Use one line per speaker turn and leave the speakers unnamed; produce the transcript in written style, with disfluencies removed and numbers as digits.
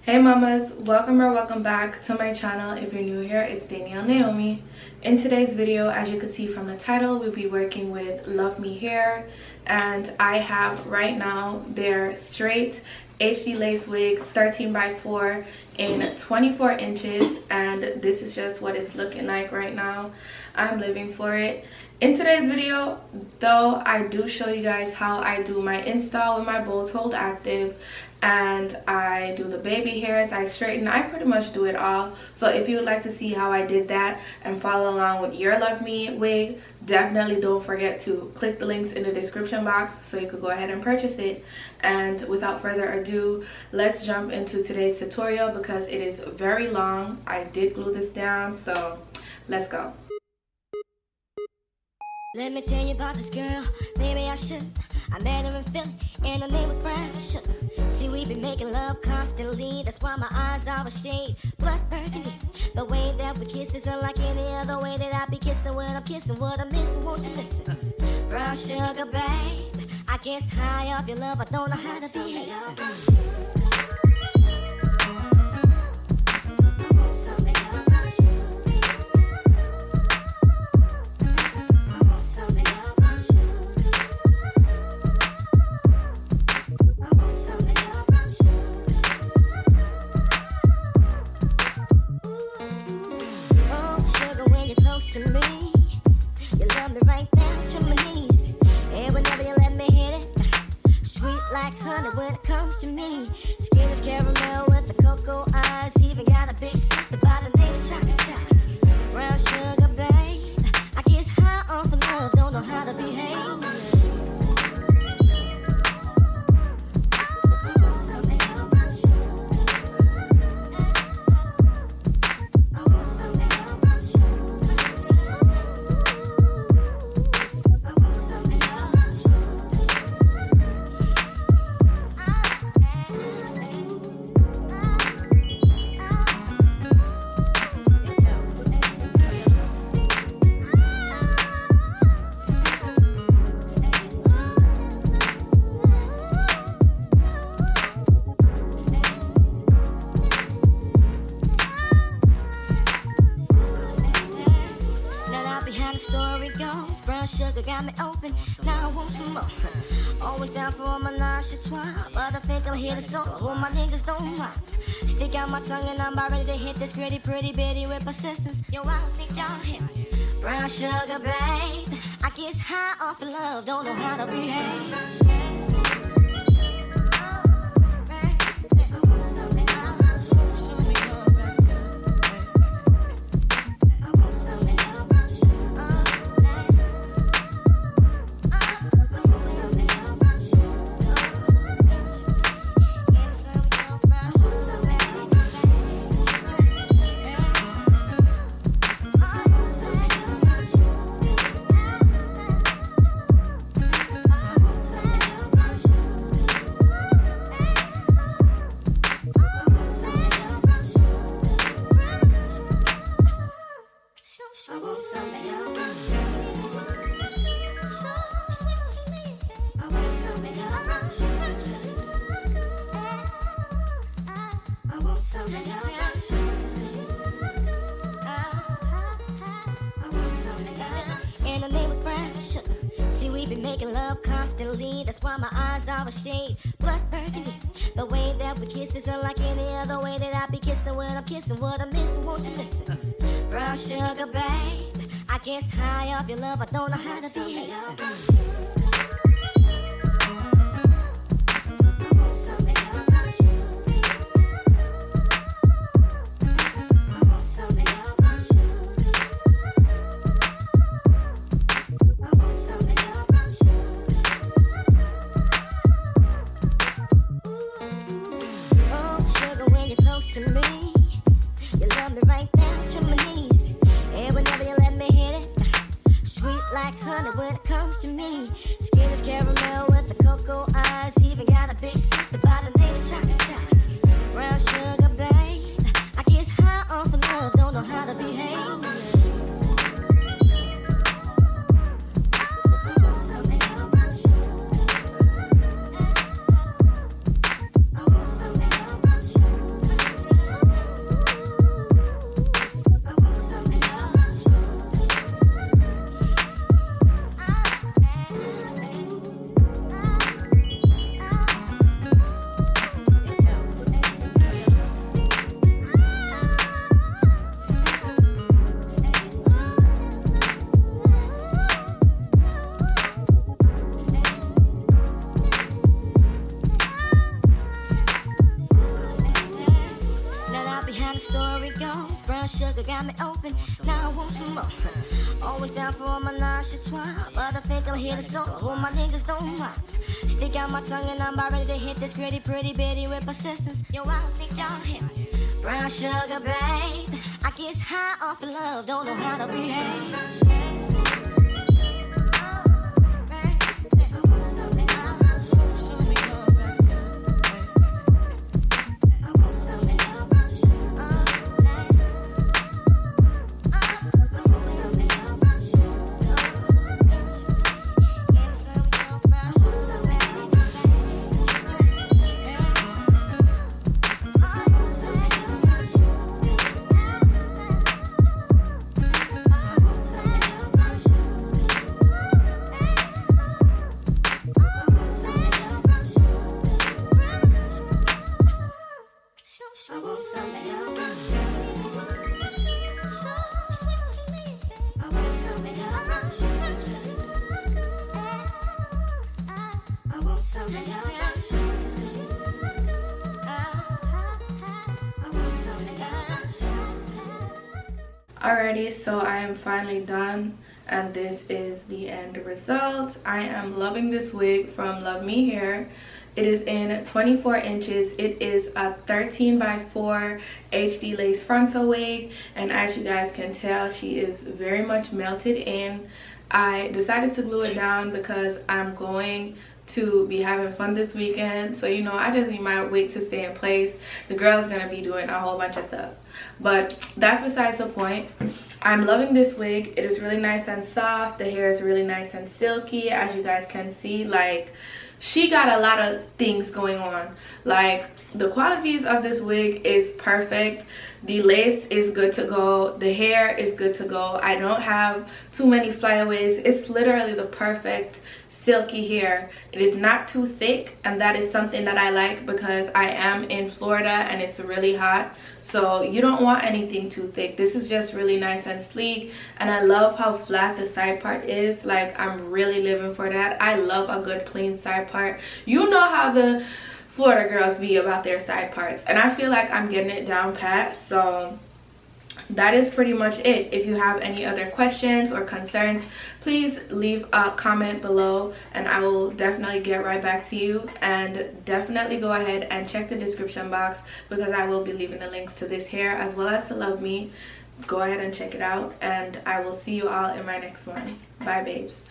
Hey mamas, welcome or welcome back to my channel. If you're new here, it's Danielle Naomi. In today's video, as you can see from the title, we'll be working with Luvme hair, and I have right now their straight HD lace wig 13x4 in 24 inches, and this is just what it's looking like right now. I'm living for it. In today's video though, I do show you guys how I do my install with my Bold Hold Active, and I do the baby hairs, I straighten, I pretty much do it all. So if you would like to see how I did that and follow along with your Luvme wig, definitely don't forget to click the links in the description box so you could go ahead and purchase it. And without further ado, let's jump into today's tutorial because it is very long. I did glue this down, so let's go.
Let me tell you about this girl, maybe I shouldn't. I met her in Philly, and her name was Brown Sugar. See, we been making love constantly, that's why my eyes are a shade blood burgundy. The way that we kiss is unlike any other way that I be kissing when I'm kissing what I'm missing, won't you listen? Brown sugar, babe, I guess high off your love, I don't know how to behave. Sugar got me open, now I want some more. Always down for my nonchalant, but I think I'm here to solo. Who my niggas don't mind. Stick out my tongue and I'm about ready to hit this gritty, pretty bitty with persistence. Yo, I don't think y'all hit me. Brown sugar, babe, I guess high off of love, don't know how to behave. And her name was Brown Sugar. See, we been making love constantly, that's why my eyes are a shade blood burgundy. The way that we kiss is unlike any other way that I be kissing when I'm kissing what I'm missing, won't you listen? Brown sugar, babe, I guess high off your love, I don't know how to behave. Skin is caramel with the cocoa eyes. Even got a big sister by the name of Chocolate. Brown sugar, babe, I guess high off of love, don't know how to behave. sugar got me open. Now I want some more. Always down for all my nauseous wine, but I think I'm here to solo. Who my niggas don't mind. Stick out my tongue and I'm about ready to hit this gritty, pretty bitty with persistence. Yo, I don't think y'all hit me. Brown sugar, babe. I get high off of love, don't know how to behave.
Alrighty, so I am finally done and this is the end result. I am loving this wig from Luvme Hair. It is in 24 inches. It is a 13x4 HD lace frontal wig, and as you guys can tell, she is very much melted in. I decided to glue it down because I'm going to be having fun this weekend, so you know, I just need my wig to stay in place. The girl's gonna be doing a whole bunch of stuff, but that's besides the point. I'm loving this wig. It is really nice and soft. The hair is really nice and silky, as you guys can see. Like, she got a lot of things going on. Like, the qualities of this wig is perfect. The lace is good to go. The hair is good to go. I don't have too many flyaways. It's literally the perfect silky hair. It is not too thick, and that is something that I like because I am in Florida and it's really hot, so you don't want anything too thick. This is just really nice and sleek, and I love how flat the side part is. Like, I'm really living for that. I love a good clean side part. You know how the Florida girls be about their side parts, and I feel like I'm getting it down pat. So that is pretty much it. If you have any other questions or concerns, please leave a comment below and I will definitely get right back to you. And definitely go ahead and check the description box because I will be leaving the links to this hair as well as to Luvme. Go ahead and check it out, and I will see you all in my next one. Bye, babes.